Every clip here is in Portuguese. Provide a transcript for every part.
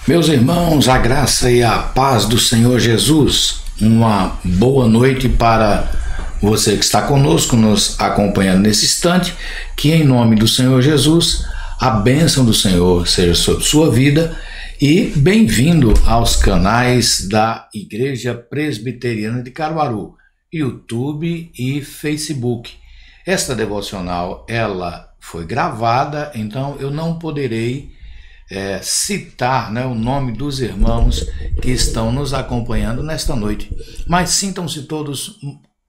Meus irmãos, a graça e a paz do Senhor Jesus, uma boa noite para você que está conosco, nos acompanhando nesse instante, que em nome do Senhor Jesus, a bênção do Senhor seja sobre sua vida e bem-vindo aos canais da Igreja Presbiteriana de Caruaru, YouTube e Facebook. Esta devocional, ela foi gravada, então eu não poderei citar o nome dos irmãos que estão nos acompanhando nesta noite, mas sintam-se todos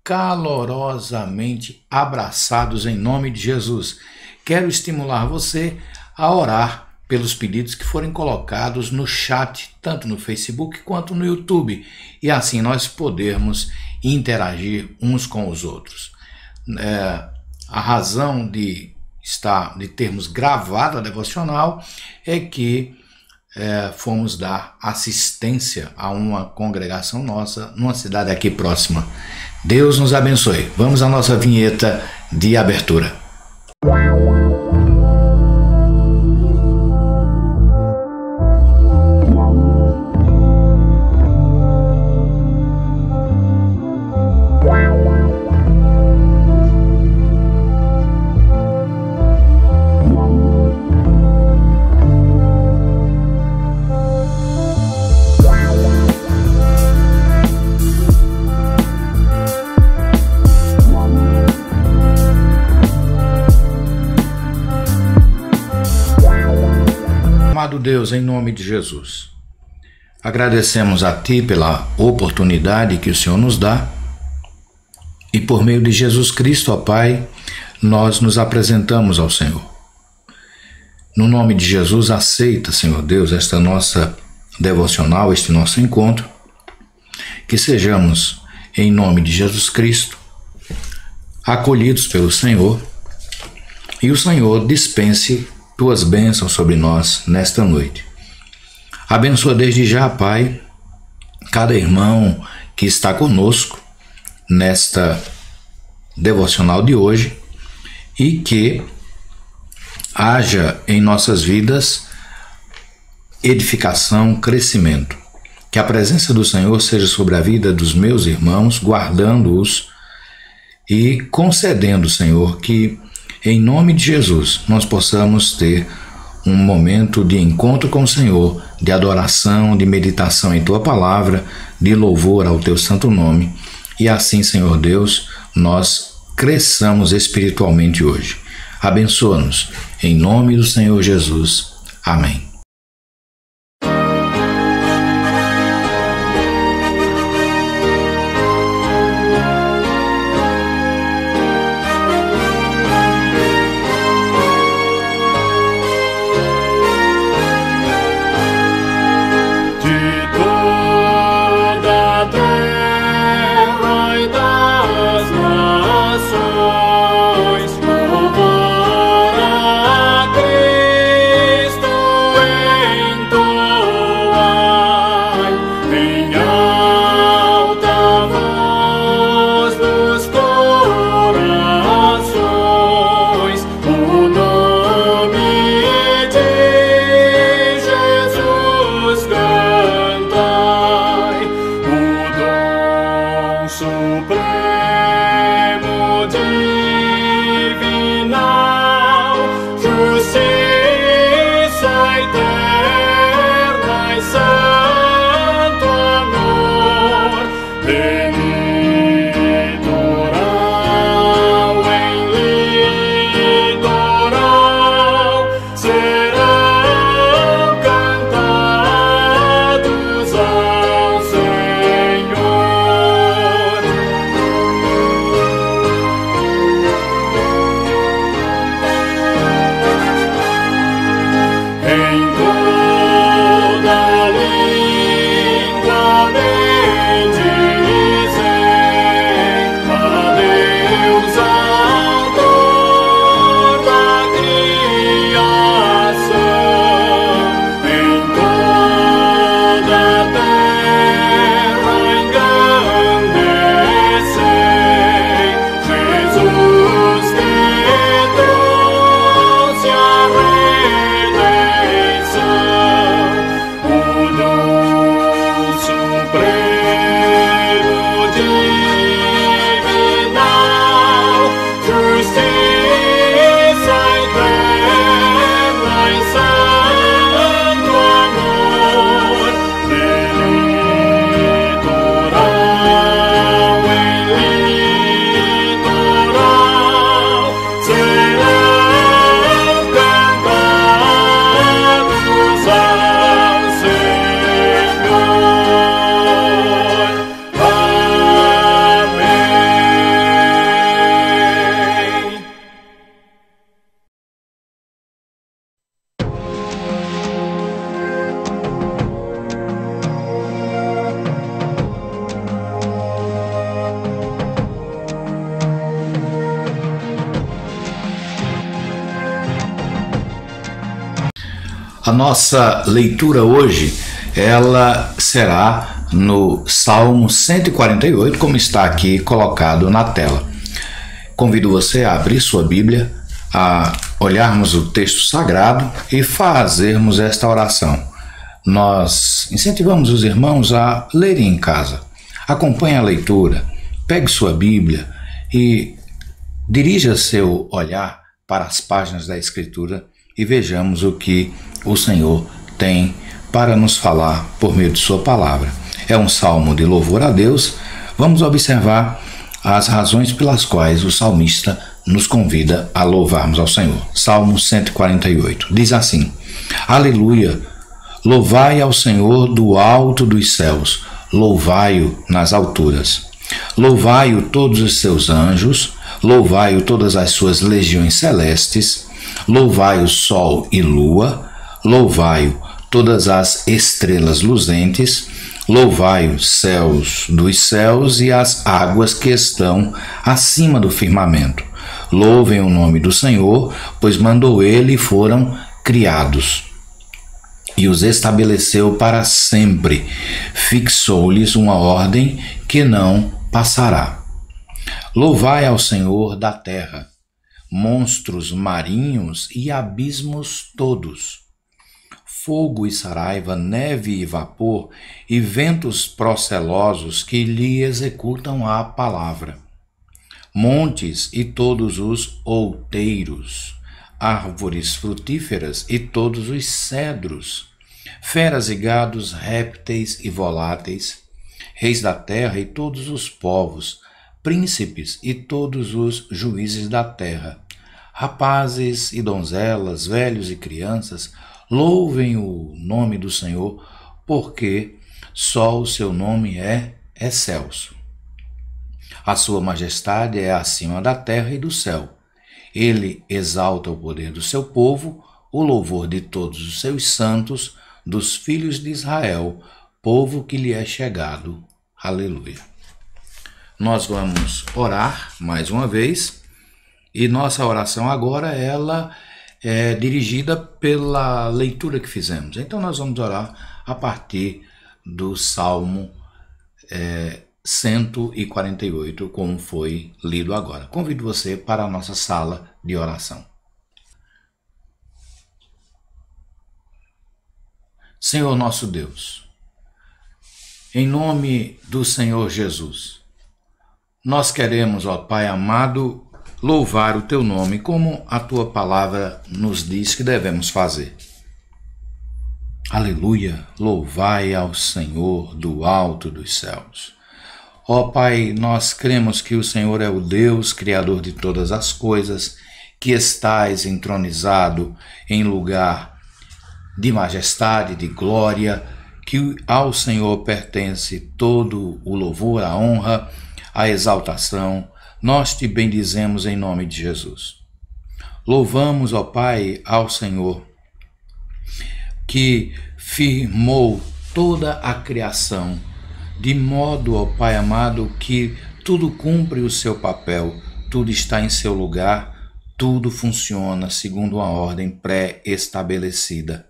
calorosamente abraçados em nome de Jesus. Quero estimular você a orar pelos pedidos que forem colocados no chat, tanto no Facebook quanto no YouTube, e assim nós podermos interagir uns com os outros. A razão de termos gravado a devocional é que fomos dar assistência a uma congregação nossa numa cidade aqui próxima. Deus nos abençoe. Vamos à nossa vinheta de abertura. Amado Deus, em nome de Jesus, agradecemos a Ti pela oportunidade que o Senhor nos dá e por meio de Jesus Cristo, ó Pai, nós nos apresentamos ao Senhor. No nome de Jesus, aceita, Senhor Deus, esta nossa devocional, este nosso encontro, que sejamos, em nome de Jesus Cristo, acolhidos pelo Senhor e o Senhor dispense Tuas bênçãos sobre nós nesta noite. Abençoa desde já, Pai, cada irmão que está conosco nesta devocional de hoje e que haja em nossas vidas edificação, crescimento. Que a presença do Senhor seja sobre a vida dos meus irmãos, guardando-os e concedendo, Senhor, que em nome de Jesus, nós possamos ter um momento de encontro com o Senhor, de adoração, de meditação em Tua palavra, de louvor ao Teu santo nome. E assim, Senhor Deus, nós cresçamos espiritualmente hoje. Abençoa-nos. Em nome do Senhor Jesus. Amém. Louvor a Cristo. A nossa leitura hoje, ela será no Salmo 148, como está aqui colocado na tela. Convido você a abrir sua Bíblia, a olharmos o texto sagrado e fazermos esta oração. Nós incentivamos os irmãos a lerem em casa. Acompanhe a leitura, pegue sua Bíblia e dirija seu olhar para as páginas da Escritura e vejamos o que o Senhor tem para nos falar por meio de sua palavra. É um salmo de louvor a Deus. Vamos observar as razões pelas quais o salmista nos convida a louvarmos ao Senhor. Salmo 148 diz assim: Aleluia! Louvai ao Senhor do alto dos céus, louvai-o nas alturas. Louvai-o todos os seus anjos, louvai-o todas as suas legiões celestes, louvai o sol e lua, louvai-o todas as estrelas luzentes, louvai os céus dos céus e as águas que estão acima do firmamento. Louvem o nome do Senhor, pois mandou ele e foram criados, e os estabeleceu para sempre. Fixou-lhes uma ordem que não passará. Louvai ao Senhor da terra, monstros marinhos e abismos todos, fogo e saraiva, neve e vapor, e ventos procelosos que lhe executam a palavra. Montes e todos os outeiros, árvores frutíferas e todos os cedros, feras e gados, répteis e voláteis, reis da terra e todos os povos, príncipes e todos os juízes da terra, rapazes e donzelas, velhos e crianças, louvem o nome do Senhor, porque só o seu nome é excelso. A sua majestade é acima da terra e do céu. Ele exalta o poder do seu povo, o louvor de todos os seus santos, dos filhos de Israel, povo que lhe é chegado. Aleluia. Nós vamos orar mais uma vez, e nossa oração agora ela é dirigida pela leitura que fizemos. Então nós vamos orar a partir do Salmo 148, como foi lido agora. Convido você para a nossa sala de oração. Senhor nosso Deus, em nome do Senhor Jesus, nós queremos, ó Pai amado, louvar o Teu nome como a Tua palavra nos diz que devemos fazer. Aleluia! Louvai ao Senhor do alto dos céus. Ó Pai, nós cremos que o Senhor é o Deus, Criador de todas as coisas, que estás entronizado em lugar de majestade, de glória, que ao Senhor pertence todo o louvor, a honra, a exaltação. Nós te bendizemos em nome de Jesus. Louvamos, ó Pai, ao Senhor, que firmou toda a criação, de modo, ó Pai amado, que tudo cumpre o seu papel, tudo está em seu lugar, tudo funciona segundo uma ordem pré-estabelecida.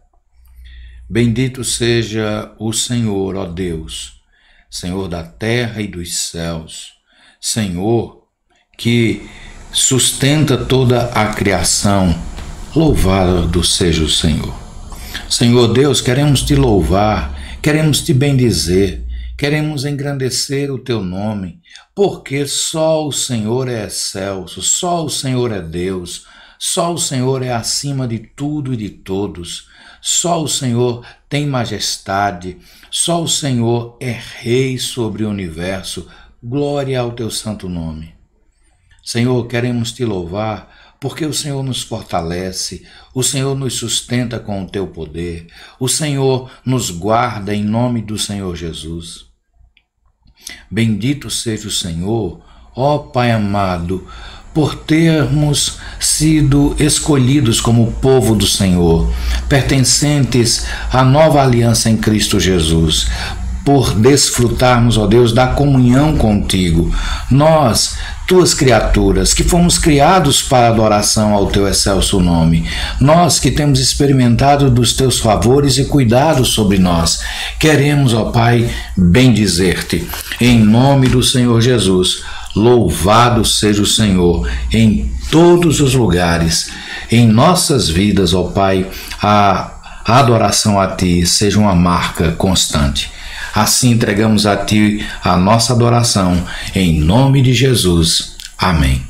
Bendito seja o Senhor, ó Deus, Senhor da terra e dos céus, Senhor que sustenta toda a criação. Louvado seja o Senhor. Senhor Deus, queremos te louvar, queremos te bendizer, queremos engrandecer o teu nome, porque só o Senhor é excelso, só o Senhor é Deus, só o Senhor é acima de tudo e de todos, só o Senhor tem majestade, só o Senhor é rei sobre o universo. Glória ao teu santo nome. Senhor, queremos te louvar, porque o Senhor nos fortalece, o Senhor nos sustenta com o teu poder, o Senhor nos guarda em nome do Senhor Jesus. Bendito seja o Senhor, ó Pai amado, por termos sido escolhidos como povo do Senhor, pertencentes à nova aliança em Cristo Jesus, por desfrutarmos, ó Deus, da comunhão contigo. Nós, tuas criaturas, que fomos criados para adoração ao teu excelso nome. Nós que temos experimentado dos teus favores e cuidados sobre nós. Queremos, ó Pai, bendizer-te. Em nome do Senhor Jesus, louvado seja o Senhor em todos os lugares. Em nossas vidas, ó Pai, a adoração a Ti seja uma marca constante. Assim entregamos a Ti a nossa adoração, em nome de Jesus. Amém.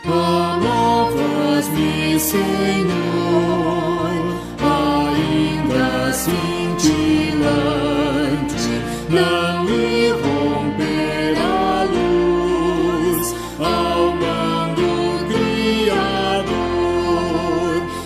Alabas-me, Senhor, ainda cintilante, não lhe romper a luz, ao mando Criador,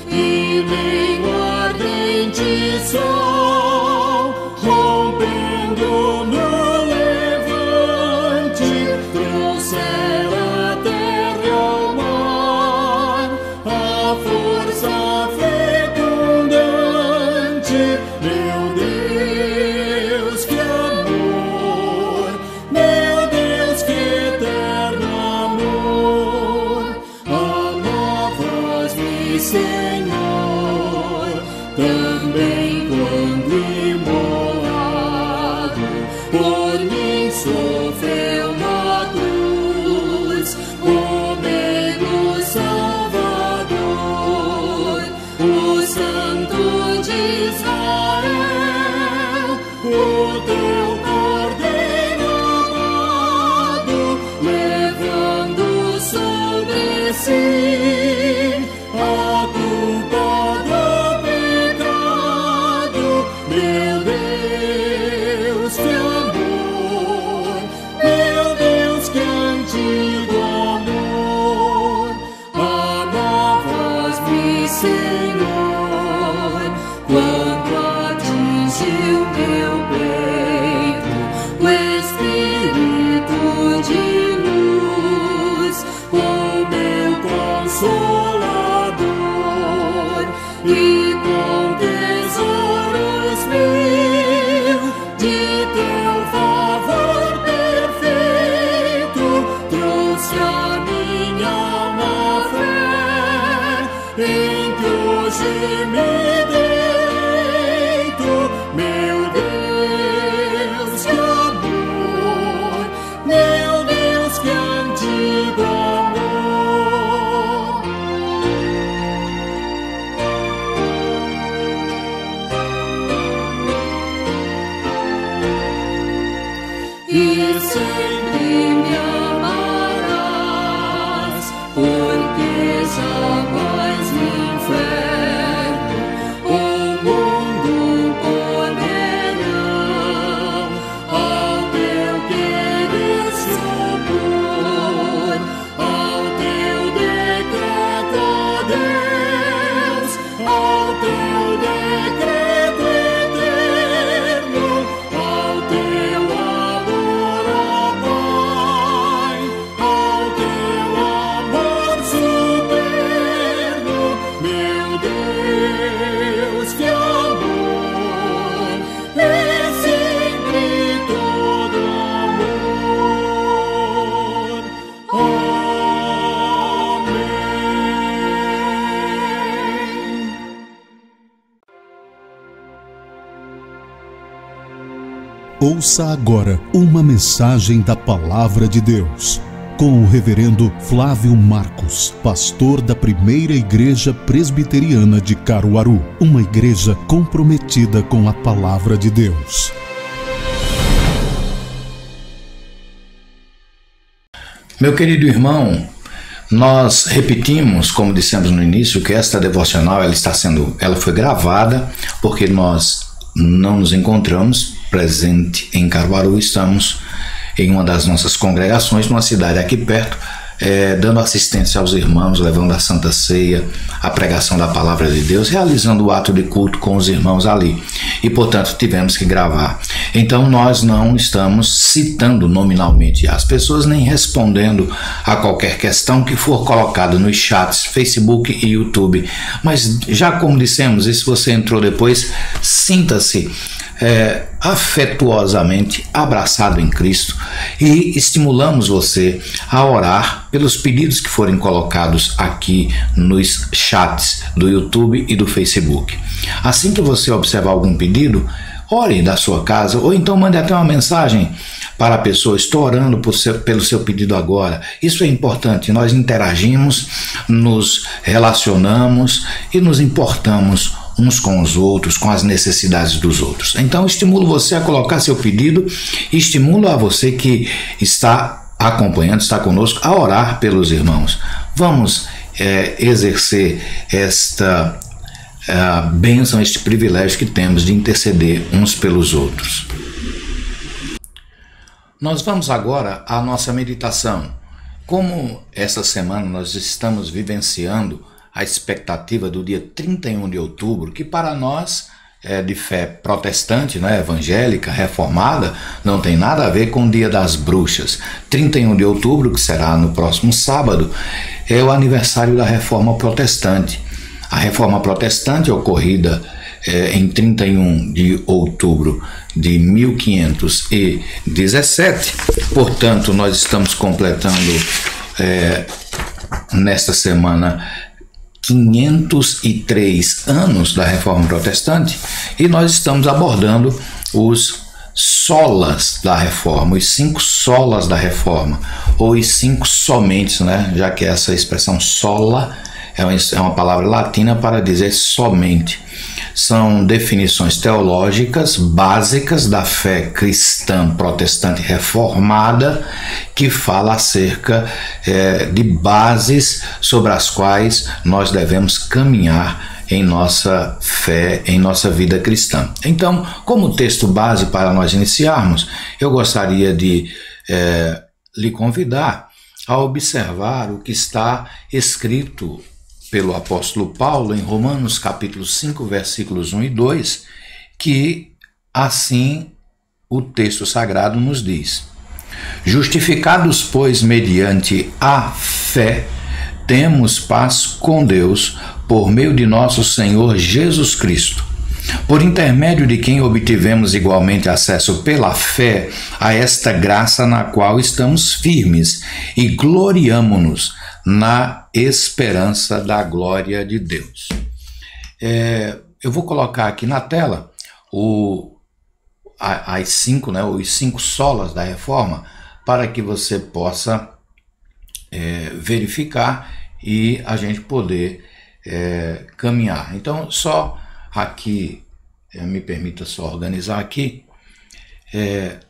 e nem o ardente sol, rompendo no levante, trouxera a terra e ao mar a força fecundante. Meu Deus, que amor! Meu Deus, que eterno amor! Alabas-me, Senhor, também quando imolado por mim sofreu na cruz, o meio Salvador, o Santo de Israel, o teu Cordeiro amado, levando sobre si a culpa do pecado. Meu Deus, que amor! Meu Deus, que antigo amor! Amavas-me, Senhor, quando atingiu meu peito o Espírito de luz, o meu Consolador, e com tesouros mil de teu favor perfeito, trouxe a minha alma fé, em que hoje me deleito. Meu Deus, que amor! Meu Deus, que antigo amor! E sempre me amarás, porque jamais no inferno o mundo poderão ao teu querer se opor, ao teu decreto, ó Deus, ao teu decreto eterno, ao teu amor, ó Pai, ao teu amor supremo. Meu Deus, que amor! É sempre todo amor. Amém. Ouça agora uma mensagem da Palavra de Deus, com o reverendo Flávio Marcos, pastor da Primeira Igreja Presbiteriana de Caruaru, uma igreja comprometida com a Palavra de Deus. Meu querido irmão, nós repetimos, como dissemos no início, que esta devocional ela foi gravada porque nós não nos encontramos presente em Caruaru, estamos em uma das nossas congregações, numa cidade aqui perto, dando assistência aos irmãos, levando a Santa Ceia, a pregação da Palavra de Deus, realizando o ato de culto com os irmãos ali. E, portanto, tivemos que gravar. Então, nós não estamos citando nominalmente as pessoas, nem respondendo a qualquer questão que for colocada nos chats, Facebook e YouTube. Mas, já como dissemos, e se você entrou depois, sinta-se afetuosamente abraçado em Cristo e estimulamos você a orar pelos pedidos que forem colocados aqui nos chats do YouTube e do Facebook. Assim que você observar algum pedido, ore da sua casa ou então mande até uma mensagem para a pessoa: estou orando pelo seu pedido agora. Isso é importante, nós interagimos, nos relacionamos e nos importamos uns com os outros, com as necessidades dos outros. Então, estimulo você a colocar seu pedido e estimulo a você que está acompanhando, está conosco, a orar pelos irmãos. Vamos exercer esta bênção, este privilégio que temos de interceder uns pelos outros. Nós vamos agora à nossa meditação. Como essa semana nós estamos vivenciando a expectativa do dia 31 de outubro, que para nós é de fé protestante, né, evangélica, reformada, não tem nada a ver com o Dia das Bruxas. 31 de outubro, que será no próximo sábado, é o aniversário da Reforma Protestante. A Reforma Protestante, ocorrida em 31 de outubro de 1517, portanto, nós estamos completando nesta semana 503 anos da Reforma Protestante, e nós estamos abordando os solas da Reforma, os 5 solas da Reforma, ou os 5 somentes, né? Já que essa expressão sola é uma palavra latina para dizer somente. São definições teológicas básicas da fé cristã protestante reformada, que fala acerca de bases sobre as quais nós devemos caminhar em nossa fé, em nossa vida cristã. Então, como texto base para nós iniciarmos, eu gostaria de lhe convidar a observar o que está escrito pelo apóstolo Paulo em Romanos capítulo 5, versículos 1 e 2, que assim o texto sagrado nos diz: justificados, pois, mediante a fé, temos paz com Deus por meio de nosso Senhor Jesus Cristo, por intermédio de quem obtivemos igualmente acesso pela fé a esta graça na qual estamos firmes e gloriamo-nos na esperança da glória de Deus. Eu vou colocar aqui na tela as 5, né, os 5 solas da Reforma, para que você possa verificar e a gente poder caminhar. Então, só aqui, me permita só organizar aqui,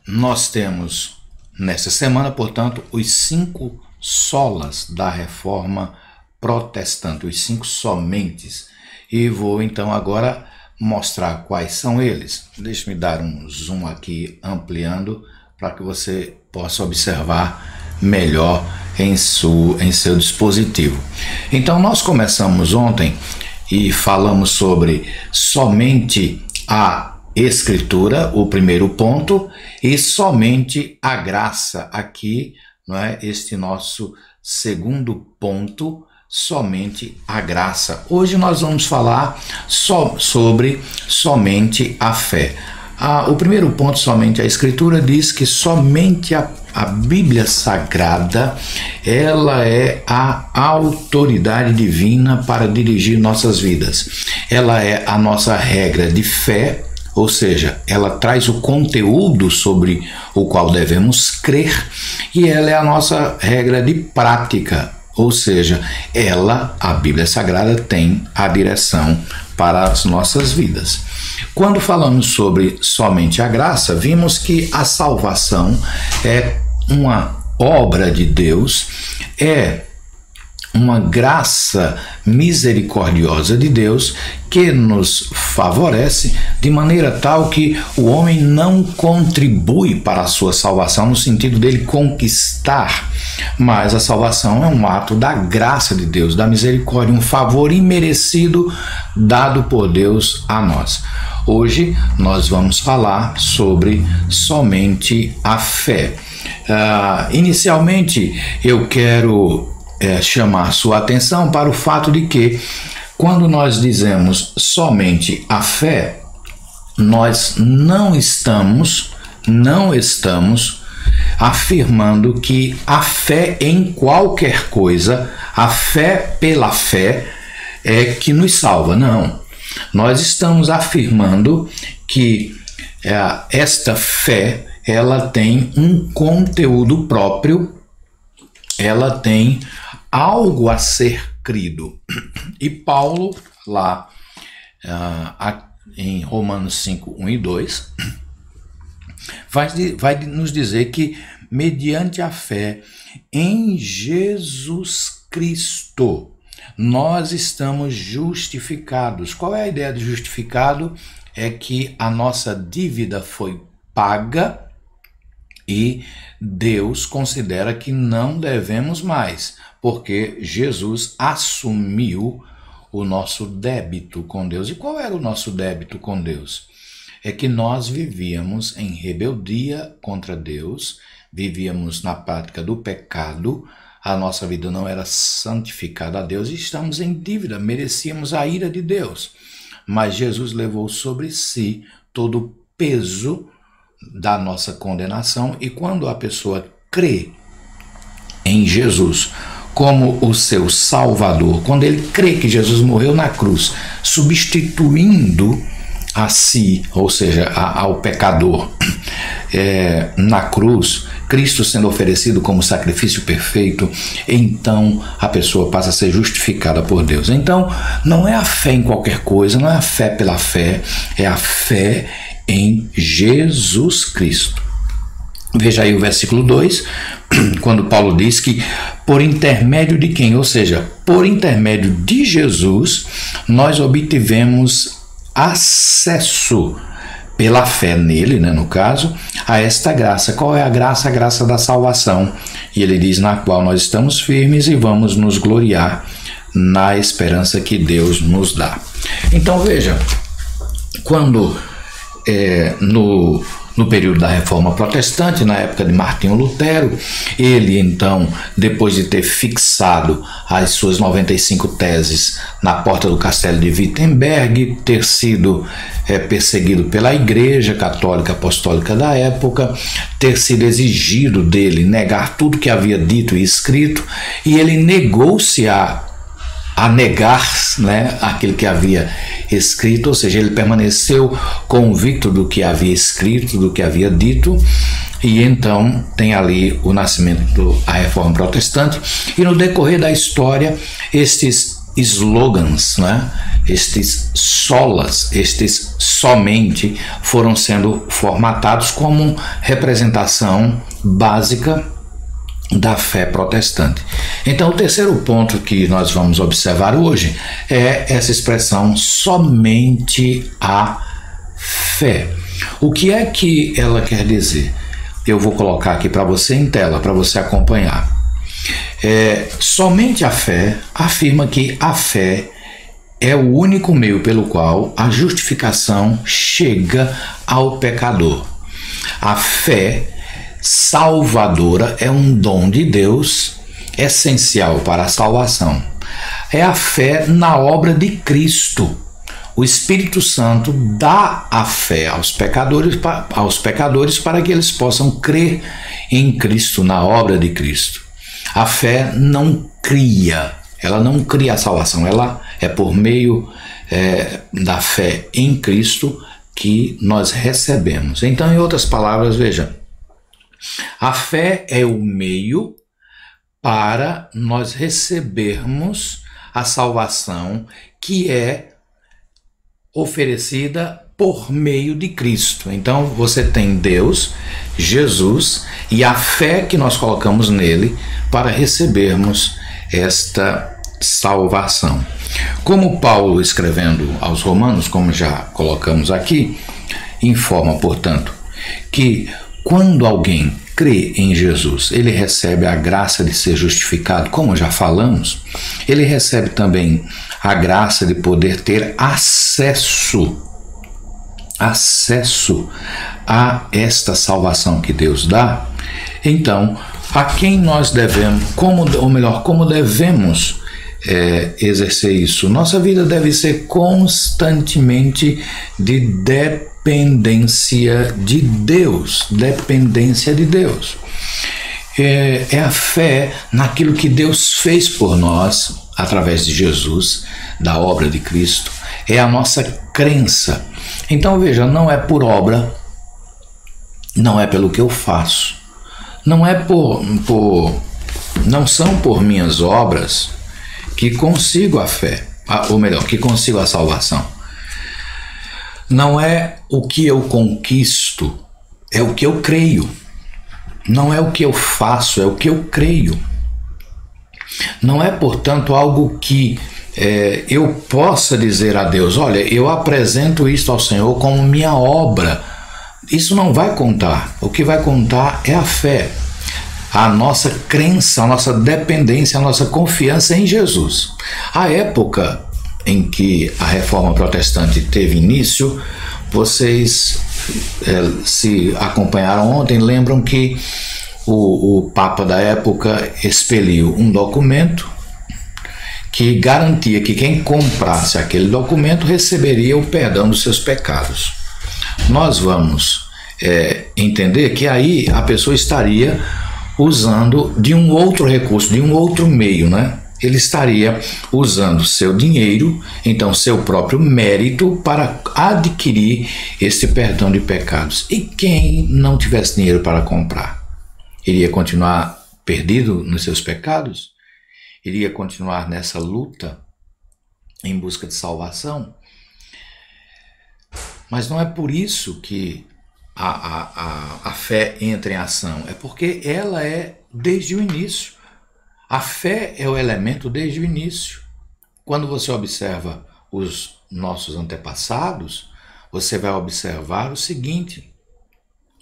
nós temos nessa semana, portanto, os 5 solas da Reforma Protestante, os 5 somentes, e vou então agora mostrar quais são eles. Deixe-me dar um zoom aqui, ampliando, para que você possa observar melhor em seu dispositivo. Então, nós começamos ontem e falamos sobre somente a Escritura, o primeiro ponto, e somente a graça, aqui, não é, este nosso segundo ponto, somente a graça. Hoje nós vamos falar sobre somente a fé. O primeiro ponto, somente a Escritura, diz que somente a Bíblia Sagrada, ela é a autoridade divina para dirigir nossas vidas. Ela é a nossa regra de fé, ou seja, ela traz o conteúdo sobre o qual devemos crer, e ela é a nossa regra de prática, ou seja, a Bíblia Sagrada, tem a direção para as nossas vidas. Quando falamos sobre somente a graça, vimos que a salvação é uma obra de Deus, é uma graça misericordiosa de Deus que nos favorece de maneira tal que o homem não contribui para a sua salvação no sentido dele conquistar mas a salvação é um ato da graça de Deus, da misericórdia, um favor imerecido dado por Deus a nós. Hoje nós vamos falar sobre somente a fé. Inicialmente eu quero chamar sua atenção para o fato de que quando nós dizemos somente a fé, nós não estamos afirmando que a fé em qualquer coisa, a fé pela fé é que nos salva. Não. Nós estamos afirmando que esta fé, ela tem um conteúdo próprio, ela tem algo a ser crido. E Paulo, lá em Romanos 5, 1 e 2, vai nos dizer que mediante a fé em Jesus Cristo, nós estamos justificados. Qual é a ideia de justificado? É que a nossa dívida foi paga e Deus considera que não devemos mais, porque Jesus assumiu o nosso débito com Deus. E qual era o nosso débito com Deus? É que nós vivíamos em rebeldia contra Deus, vivíamos na prática do pecado, a nossa vida não era santificada a Deus e estamos em dívida, merecíamos a ira de Deus. Mas Jesus levou sobre si todo o peso da nossa condenação, e quando a pessoa crê em Jesus como o seu Salvador, quando ele crê que Jesus morreu na cruz, substituindo a si, ou seja, ao pecador, na cruz, Cristo sendo oferecido como sacrifício perfeito, então a pessoa passa a ser justificada por Deus. Então, não é a fé em qualquer coisa, não é a fé pela fé, é a fé em Jesus Cristo. Veja aí o versículo 2, quando Paulo diz que por intermédio de quem? Ou seja, por intermédio de Jesus, nós obtivemos acesso pela fé nele, no caso, a esta graça. Qual é a graça? A graça da salvação. E ele diz, na qual nós estamos firmes e vamos nos gloriar na esperança que Deus nos dá. Então veja, quando no período da Reforma Protestante, na época de Martinho Lutero, ele então, depois de ter fixado as suas 95 teses na porta do castelo de Wittenberg, ter sido perseguido pela Igreja Católica Apostólica da época, ter sido exigido dele negar tudo que havia dito e escrito, e ele negou-se a negar, aquilo que havia escrito, ou seja, ele permaneceu convicto do que havia escrito, do que havia dito, e então tem ali o nascimento da Reforma Protestante, e no decorrer da história, estes slogans, estes solas, estes somente, foram sendo formatados como representação básica da fé protestante. Então, o terceiro ponto que nós vamos observar hoje é essa expressão somente a fé. O que é que ela quer dizer? Eu vou colocar aqui para você em tela, para você acompanhar. Somente a fé afirma que a fé é o único meio pelo qual a justificação chega ao pecador. A fé salvadora é um dom de Deus essencial para a salvação. É a fé na obra de Cristo. O Espírito Santo dá a fé aos pecadores para que eles possam crer em Cristo, na obra de Cristo. A fé não cria, ela não cria a salvação, ela é por meio da fé em Cristo que nós recebemos. Então, em outras palavras, veja, a fé é o meio para nós recebermos a salvação que é oferecida por meio de Cristo. Então você tem Deus, Jesus e a fé que nós colocamos nele para recebermos esta salvação. Como Paulo, escrevendo aos Romanos, como já colocamos aqui, informa, portanto, que quando alguém crê em Jesus, ele recebe a graça de ser justificado, como já falamos, ele recebe também a graça de poder ter acesso a esta salvação que Deus dá. Então, a quem nós devemos, como devemos exercer isso? Nossa vida deve ser constantemente de dependência de Deus. Dependência de Deus. É a fé naquilo que Deus fez por nós, através de Jesus, da obra de Cristo. É a nossa crença. Então, veja, não é por obra, não é pelo que eu faço, não são por minhas obras que consigo a fé, ou melhor, que consigo a salvação. Não é o que eu conquisto, é o que eu creio. Não é o que eu faço, é o que eu creio. Não é, portanto, algo que eu possa dizer a Deus: olha, eu apresento isto ao Senhor como minha obra. Isso não vai contar. O que vai contar é a fé, a nossa crença, a nossa dependência, a nossa confiança em Jesus. A época em que a Reforma Protestante teve início, vocês se acompanharam ontem, lembram que o Papa da época expeliu um documento que garantia que quem comprasse aquele documento receberia o perdão dos seus pecados. Nós vamos entender que aí a pessoa estaria usando de um outro recurso, de um outro meio, né? Ele estaria usando seu dinheiro, então seu próprio mérito, para adquirir esse perdão de pecados. E quem não tivesse dinheiro para comprar, iria continuar perdido nos seus pecados? Iria continuar nessa luta em busca de salvação? Mas não é por isso que a fé entra em ação, é porque ela é desde o início. A fé é o elemento desde o início. Quando você observa os nossos antepassados, você vai observar o seguinte,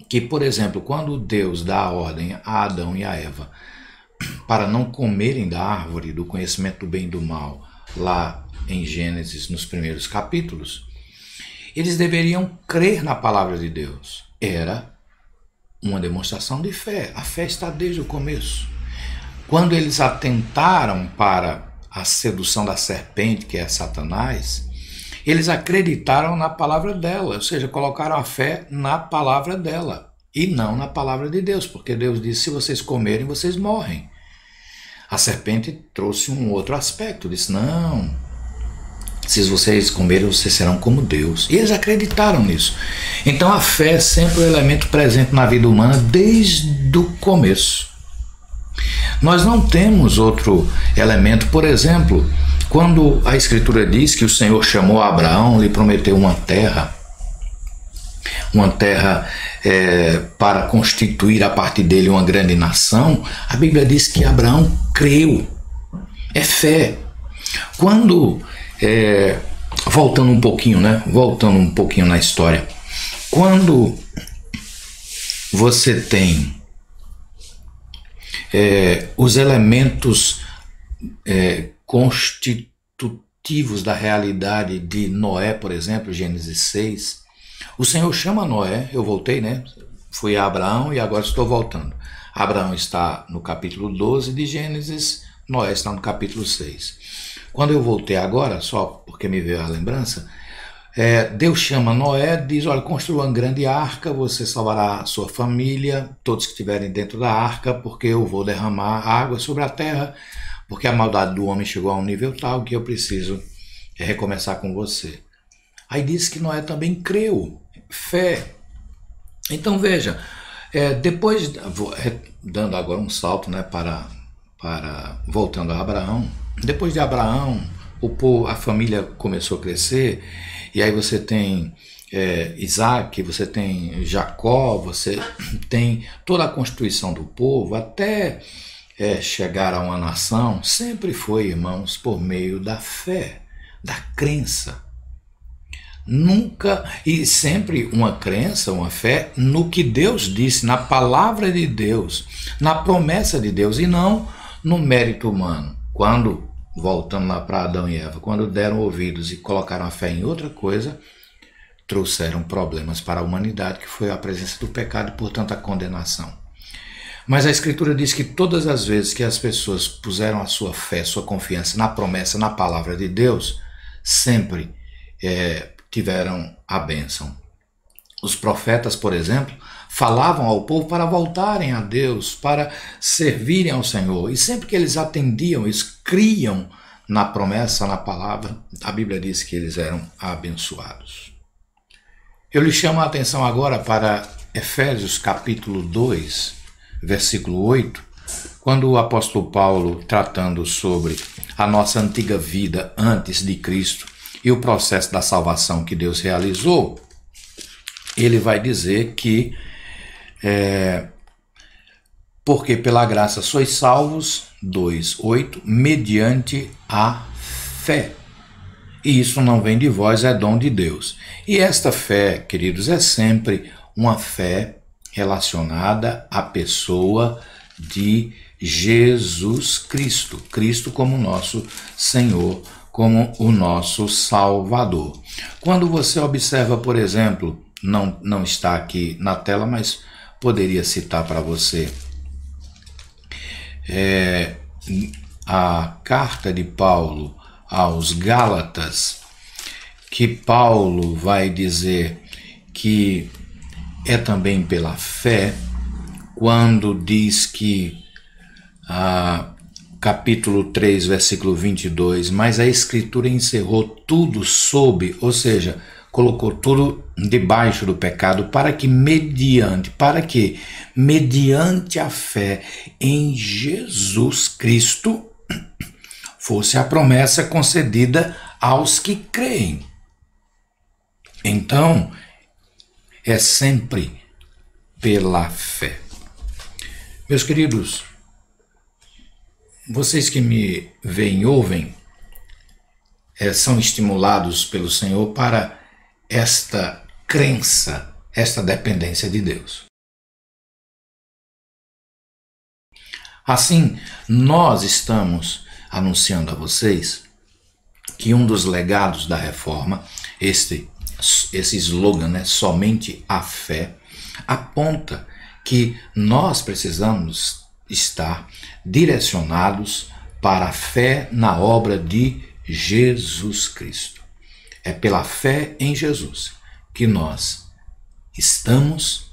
que, por exemplo, quando Deus dá a ordem a Adão e a Eva para não comerem da árvore do conhecimento do bem e do mal, lá em Gênesis, nos primeiros capítulos, eles deveriam crer na palavra de Deus. Era uma demonstração de fé. A fé está desde o começo. Quando eles atentaram para a sedução da serpente, que é Satanás, eles acreditaram na palavra dela, ou seja, colocaram a fé na palavra dela e não na palavra de Deus, porque Deus disse: se vocês comerem, vocês morrem. A serpente trouxe um outro aspecto, disse: não, se vocês comerem, vocês serão como Deus. E eles acreditaram nisso. Então a fé é sempre o elemento presente na vida humana desde o começo. Nós não temos outro elemento. Por exemplo, quando a Escritura diz que o Senhor chamou Abraão, lhe prometeu uma terra para constituir a partir dele uma grande nação, a Bíblia diz que Abraão creu. É fé. Quando, voltando um pouquinho na história, quando você tem os elementos constitutivos da realidade de Noé, por exemplo, Gênesis 6, o Senhor chama Noé, eu voltei, né? Fui a Abraão e agora estou voltando. Abraão está no capítulo 12 de Gênesis, Noé está no capítulo 6. Quando eu voltei agora, só porque me veio a lembrança, Deus chama Noé, diz: olha, construa uma grande arca, você salvará a sua família, todos que estiverem dentro da arca, porque eu vou derramar água sobre a terra, porque a maldade do homem chegou a um nível tal que eu preciso recomeçar com você. Aí diz que Noé também creu, fé. Então veja, depois, dando agora um salto, né, voltando a Abraão, depois de Abraão, a família começou a crescer, e aí você tem Isaac, você tem Jacó, você tem toda a constituição do povo, até chegar a uma nação, sempre foi, irmãos, por meio da fé, da crença. Nunca e sempre uma crença, uma fé no que Deus disse, na palavra de Deus, na promessa de Deus e não no mérito humano. Quando, voltando lá para Adão e Eva, quando deram ouvidos e colocaram a fé em outra coisa, trouxeram problemas para a humanidade, que foi a presença do pecado e, portanto, a condenação. Mas a Escritura diz que todas as vezes que as pessoas puseram a sua fé, sua confiança na promessa, na palavra de Deus, sempre tiveram a bênção. Os profetas, por exemplo, falavam ao povo para voltarem a Deus, para servirem ao Senhor. E sempre que eles atendiam, eles criam na promessa, na palavra, a Bíblia diz que eles eram abençoados. Eu lhe chamo a atenção agora para Efésios capítulo 2, versículo 8, quando o apóstolo Paulo, tratando sobre a nossa antiga vida antes de Cristo e o processo da salvação que Deus realizou, ele vai dizer que porque pela graça sois salvos, 2:8, mediante a fé. E isso não vem de vós, é dom de Deus. E esta fé, queridos, é sempre uma fé relacionada à pessoa de Jesus Cristo. Cristo como nosso Senhor, como o nosso Salvador. Quando você observa, por exemplo, não está aqui na tela, mas poderia citar para você a carta de Paulo aos Gálatas, que Paulo vai dizer que é também pela fé, quando diz que capítulo 3, versículo 22, mas a Escritura encerrou tudo sob, ou seja, colocou tudo debaixo do pecado, para que mediante a fé em Jesus Cristo fosse a promessa concedida aos que creem. Então, é sempre pela fé. Meus queridos, vocês que me veem e ouvem, são estimulados pelo Senhor para esta crença, esta dependência de Deus. Assim, nós estamos anunciando a vocês que um dos legados da reforma, esse slogan, né, somente a fé, aponta que nós precisamos estar direcionados para a fé na obra de Jesus Cristo. É pela fé em Jesus que nós estamos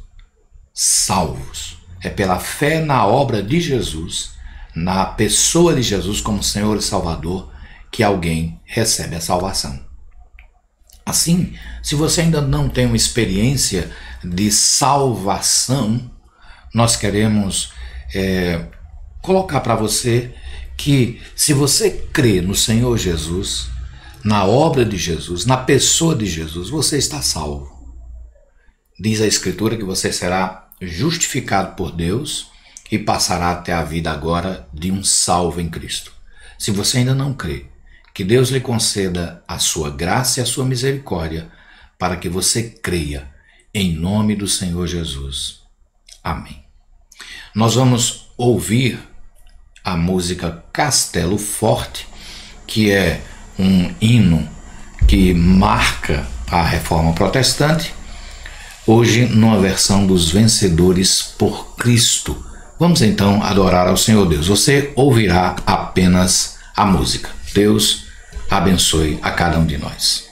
salvos. É pela fé na obra de Jesus, na pessoa de Jesus como Senhor e Salvador, que alguém recebe a salvação. Assim, se você ainda não tem uma experiência de salvação, nós queremos colocar para você que se você crê no Senhor Jesus, na obra de Jesus, na pessoa de Jesus, você está salvo. Diz a Escritura que você será justificado por Deus e passará até a vida agora de um salvo em Cristo. Se você ainda não crê, que Deus lhe conceda a sua graça e a sua misericórdia para que você creia em nome do Senhor Jesus. Amém. Nós vamos ouvir a música Castelo Forte, que é um hino que marca a Reforma Protestante, hoje numa versão dos Vencedores por Cristo. Vamos então adorar ao Senhor Deus. Você ouvirá apenas a música. Deus abençoe a cada um de nós.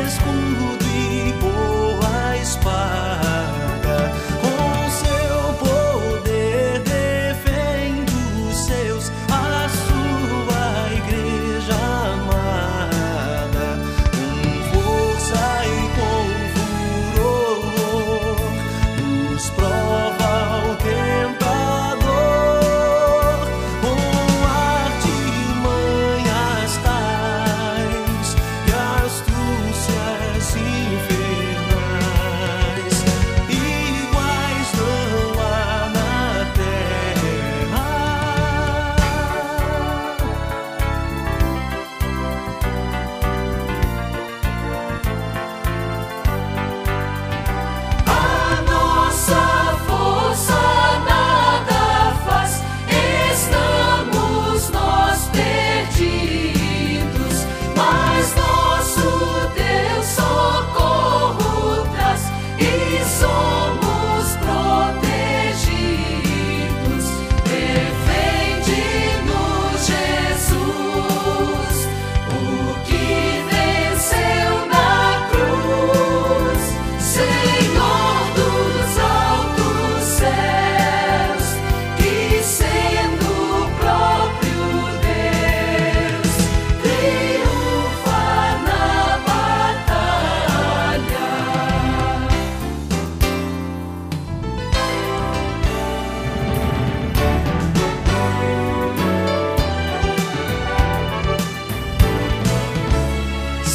Escudo e boa espada,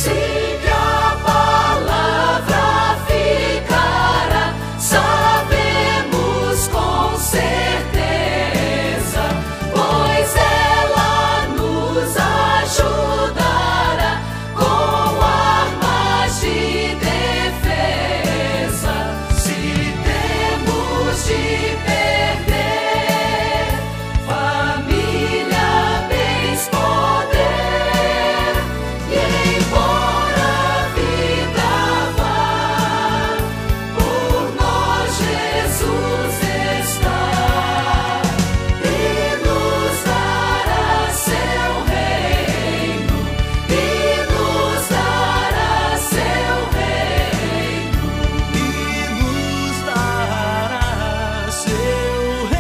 Sim, que a palavra ficará, sabemos com certeza, pois ela nos ajudará com armas de defesa. Se temos de perder família, bens, poder, e embora a vida vá, por nós Jesus está, e nos dará seu reino, e nos dará seu reino, e nos dará seu reino.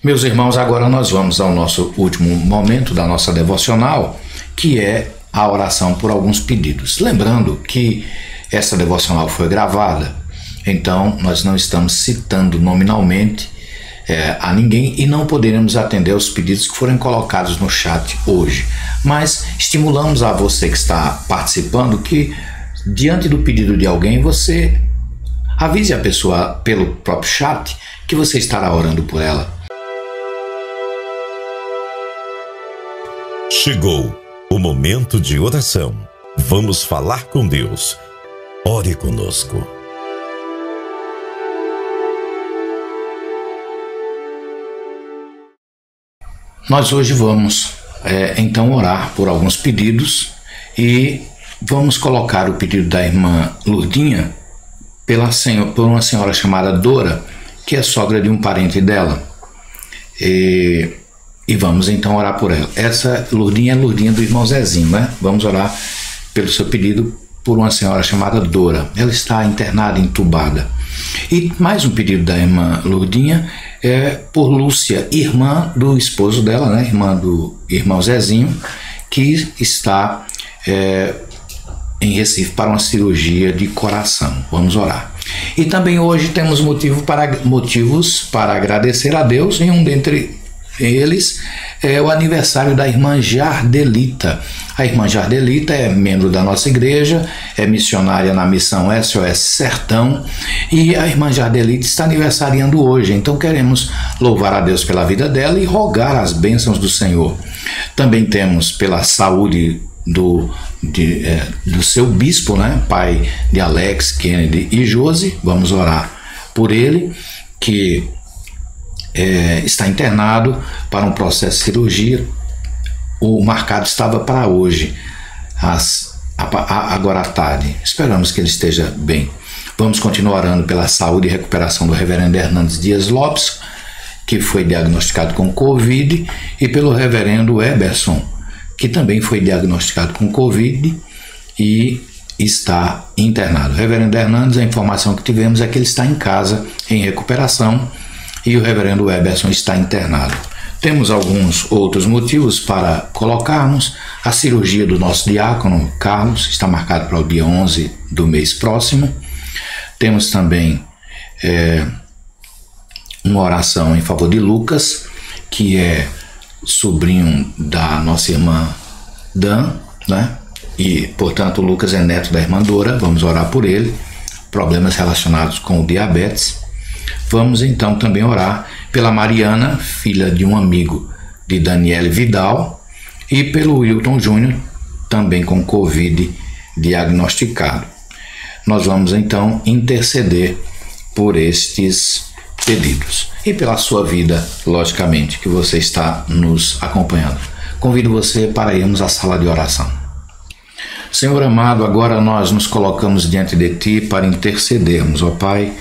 Meus irmãos, agora nós vamos ao nosso último momento da nossa devocional, que é a oração por alguns pedidos. Lembrando que essa devocional foi gravada, então nós não estamos citando nominalmente a ninguém e não poderemos atender aos pedidos que foram colocados no chat hoje. Mas estimulamos a você que está participando que, diante do pedido de alguém, você avise a pessoa pelo próprio chat que você estará orando por ela. Chegou o momento de oração. Vamos falar com Deus. Ore conosco. Nós hoje vamos então orar por alguns pedidos e vamos colocar o pedido da irmã Lourdinha por uma senhora chamada Dora, que é sogra de um parente dela. E vamos então orar por ela. Essa Lourdinha é Lourdinha do irmão Zezinho, né? Vamos orar pelo seu pedido por uma senhora chamada Dora. Ela está internada, entubada. E mais um pedido da irmã Lourdinha é por Lúcia, irmã do esposo dela, né? Irmã do irmão Zezinho, que está em Recife para uma cirurgia de coração. Vamos orar. E também hoje temos motivos para agradecer a Deus, e um dentre eles é o aniversário da irmã Jardelita. A irmã Jardelita é membro da nossa igreja, é missionária na missão SOS Sertão, e a irmã Jardelita está aniversariando hoje, então queremos louvar a Deus pela vida dela e rogar as bênçãos do Senhor. Também temos pela saúde do seu bispo, né, pai de Alex, Kennedy e Josi. Vamos orar por ele, que está internado para um processo de cirurgia. O marcado estava para hoje, agora à tarde. Esperamos que ele esteja bem. Vamos continuar orando pela saúde e recuperação do reverendo Hernandes Dias Lopes, que foi diagnosticado com Covid, e pelo reverendo Eberson, que também foi diagnosticado com Covid e está internado. O reverendo Hernandes, a informação que tivemos é que ele está em casa em recuperação, e o reverendo Eberson está internado. Temos alguns outros motivos para colocarmos. A cirurgia do nosso diácono Carlos está marcada para o dia 11 do mês próximo. Temos também uma oração em favor de Lucas, que é sobrinho da nossa irmã Dan, né? E, portanto, o Lucas é neto da irmã Dora. Vamos orar por ele. Problemas relacionados com o diabetes. Vamos então também orar pela Mariana, filha de um amigo de Daniele Vidal, e pelo Wilton Júnior, também com Covid diagnosticado. Nós vamos então interceder por estes pedidos e pela sua vida, logicamente, que você está nos acompanhando. Convido você para irmos à sala de oração. Senhor amado, agora nós nos colocamos diante de Ti para intercedermos, ó Pai,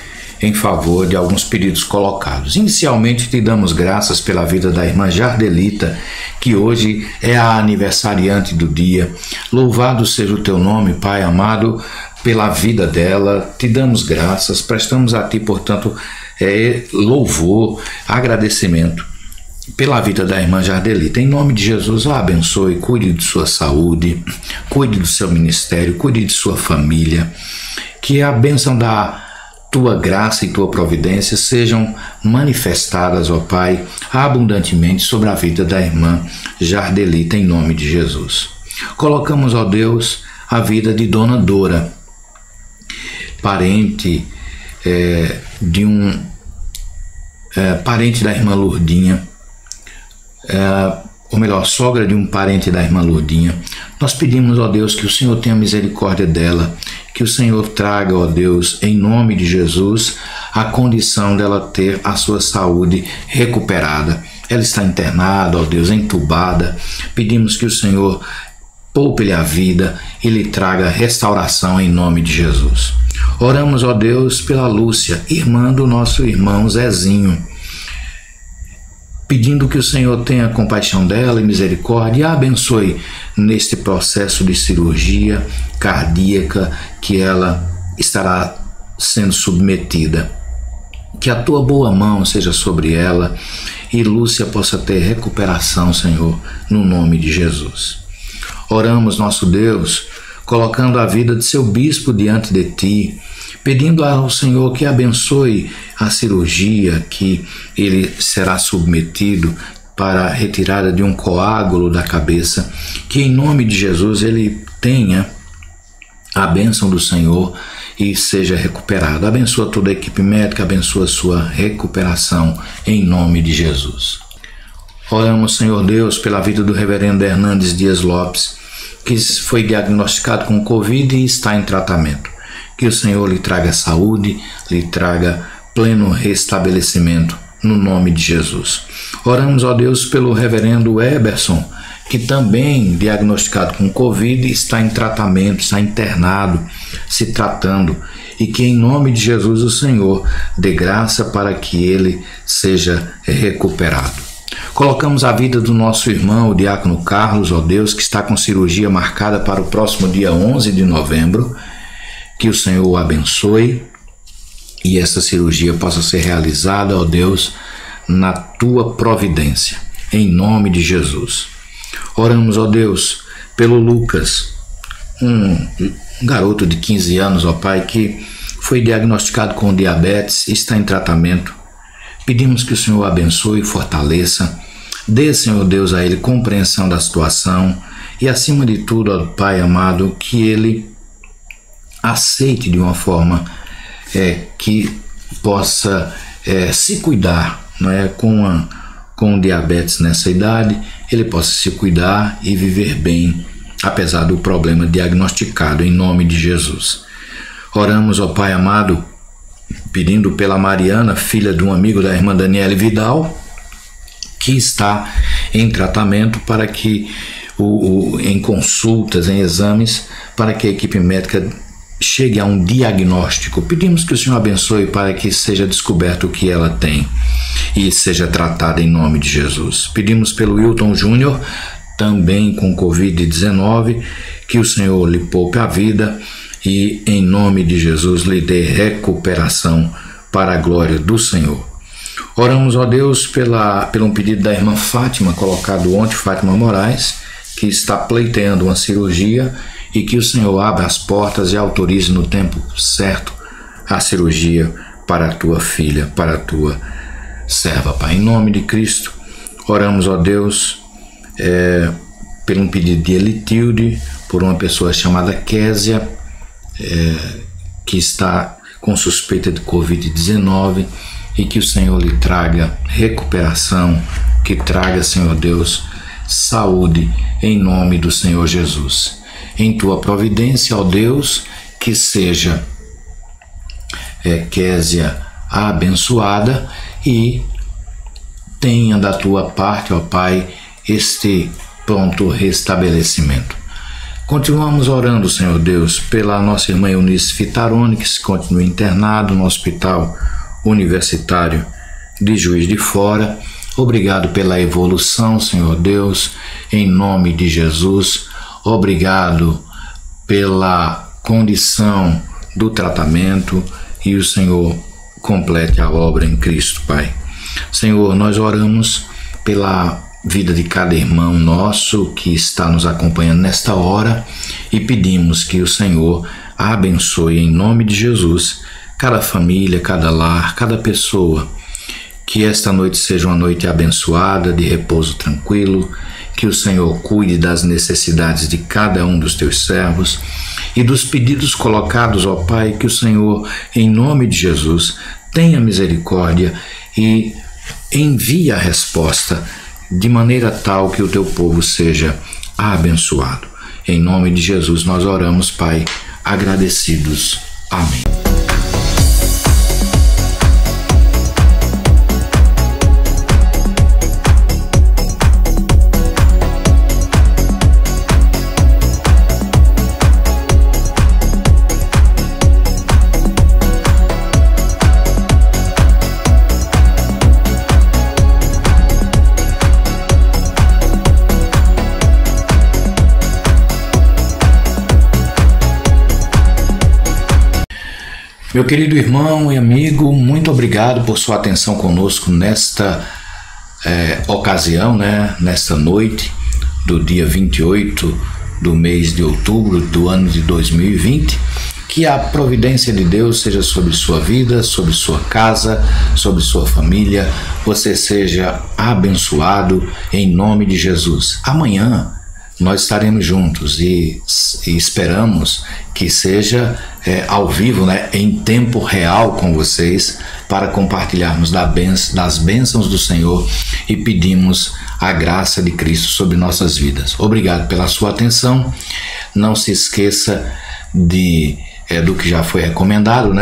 em favor de alguns pedidos colocados. Inicialmente, te damos graças pela vida da irmã Jardelita, que hoje é a aniversariante do dia. Louvado seja o teu nome, Pai amado, pela vida dela. Te damos graças, prestamos a ti, portanto, louvor, agradecimento pela vida da irmã Jardelita. Em nome de Jesus, a abençoe, cuide de sua saúde, cuide do seu ministério, cuide de sua família. que a bênção da tua graça e tua providência sejam manifestadas, ó Pai, abundantemente sobre a vida da irmã Jardelita, em nome de Jesus. Colocamos, ó Deus, a vida de Dona Dora, parente parente da irmã Lourdinha, ou melhor, sogra de um parente da irmã Lourdinha. Nós pedimos, ó Deus, que o Senhor tenha misericórdia dela, que o Senhor traga, ó Deus, em nome de Jesus, a condição dela ter a sua saúde recuperada. Ela está internada, ó Deus, entubada. Pedimos que o Senhor poupe-lhe a vida e lhe traga restauração em nome de Jesus. Oramos, ó Deus, pela Lúcia, irmã do nosso irmão Zezinho, pedindo que o Senhor tenha compaixão dela e misericórdia e a abençoe neste processo de cirurgia cardíaca que ela estará sendo submetida. Que a tua boa mão seja sobre ela e Lúcia possa ter recuperação, Senhor, no nome de Jesus. Oramos, nosso Deus, colocando a vida de seu bispo diante de ti, pedindo ao Senhor que abençoe a cirurgia que ele será submetido para a retirada de um coágulo da cabeça, que em nome de Jesus ele tenha a bênção do Senhor e seja recuperado. Abençoa toda a equipe médica, abençoa a sua recuperação em nome de Jesus. Oramos, Senhor Deus, pela vida do reverendo Hernandes Dias Lopes, que foi diagnosticado com Covid e está em tratamento. Que o Senhor lhe traga saúde, lhe traga pleno restabelecimento, no nome de Jesus. Oramos, ó Deus, pelo reverendo Eberson, que também diagnosticado com Covid está em tratamento, está internado, se tratando, e que em nome de Jesus o Senhor dê graça para que ele seja recuperado. Colocamos a vida do nosso irmão, o diácono Carlos, ó Deus, que está com cirurgia marcada para o próximo dia 11 de novembro, que o Senhor o abençoe e essa cirurgia possa ser realizada, ó Deus, na tua providência, em nome de Jesus. Oramos, ó Deus, pelo Lucas, um garoto de 15 anos, ó Pai, que foi diagnosticado com diabetes e está em tratamento. Pedimos que o Senhor abençoe e fortaleça, dê, Senhor Deus, a ele compreensão da situação e, acima de tudo, ó Pai amado, que ele aceite de uma forma que possa se cuidar, não é? Com diabetes nessa idade, ele possa se cuidar e viver bem, apesar do problema diagnosticado, em nome de Jesus. Oramos, ó Pai amado, pedindo pela Mariana, filha de um amigo da irmã Daniele Vidal, que está em tratamento para que, em consultas, em exames, para que a equipe médica chegue a um diagnóstico. Pedimos que o Senhor abençoe para que seja descoberto o que ela tem e seja tratada em nome de Jesus. Pedimos pelo Wilton Júnior, também com Covid-19, que o Senhor lhe poupe a vida e em nome de Jesus lhe dê recuperação para a glória do Senhor. Oramos, ó Deus, pelo pedido da irmã Fátima, colocado ontem, Fátima Moraes, que está pleiteando uma cirurgia e que o Senhor abra as portas e autorize no tempo certo a cirurgia para a tua filha, para a tua serva, Pai. Em nome de Cristo, oramos, ó Deus, pelo pedido de Elitilde, por uma pessoa chamada Késia, que está com suspeita de Covid-19, e que o Senhor lhe traga recuperação, que traga, Senhor Deus, saúde, em nome do Senhor Jesus. Em tua providência, ó Deus, que seja Késia abençoada e tenha da tua parte, ó Pai, este pronto restabelecimento. Continuamos orando, Senhor Deus, pela nossa irmã Eunice Fitarone, que se continua internado no Hospital Universitário de Juiz de Fora. Obrigado pela evolução, Senhor Deus, em nome de Jesus. Obrigado pela condição do tratamento e o Senhor complete a obra em Cristo, Pai. Senhor, nós oramos pela vida de cada irmão nosso que está nos acompanhando nesta hora e pedimos que o Senhor abençoe em nome de Jesus cada família, cada lar, cada pessoa. Que esta noite seja uma noite abençoada, de repouso tranquilo, que o Senhor cuide das necessidades de cada um dos teus servos e dos pedidos colocados, ó Pai, que o Senhor, em nome de Jesus, tenha misericórdia e envie a resposta de maneira tal que o teu povo seja abençoado. Em nome de Jesus nós oramos, Pai, agradecidos. Amém. Meu querido irmão e amigo, muito obrigado por sua atenção conosco nesta ocasião, nesta noite do dia 28 do mês de outubro do ano de 2020. Que a providência de Deus seja sobre sua vida, sobre sua casa, sobre sua família. Você seja abençoado em nome de Jesus. Amanhã nós estaremos juntos e esperamos que seja ao vivo, em tempo real com vocês, para compartilharmos das bênçãos do Senhor e pedimos a graça de Cristo sobre nossas vidas. Obrigado pela sua atenção. Não se esqueça do que já foi recomendado,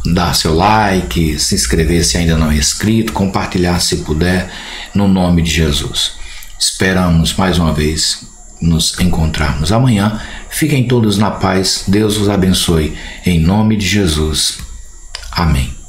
dar seu like, se inscrever se ainda não é inscrito, compartilhar se puder, no nome de Jesus. Esperamos mais uma vez nos encontrarmos amanhã. Fiquem todos na paz. Deus os abençoe. Em nome de Jesus. Amém.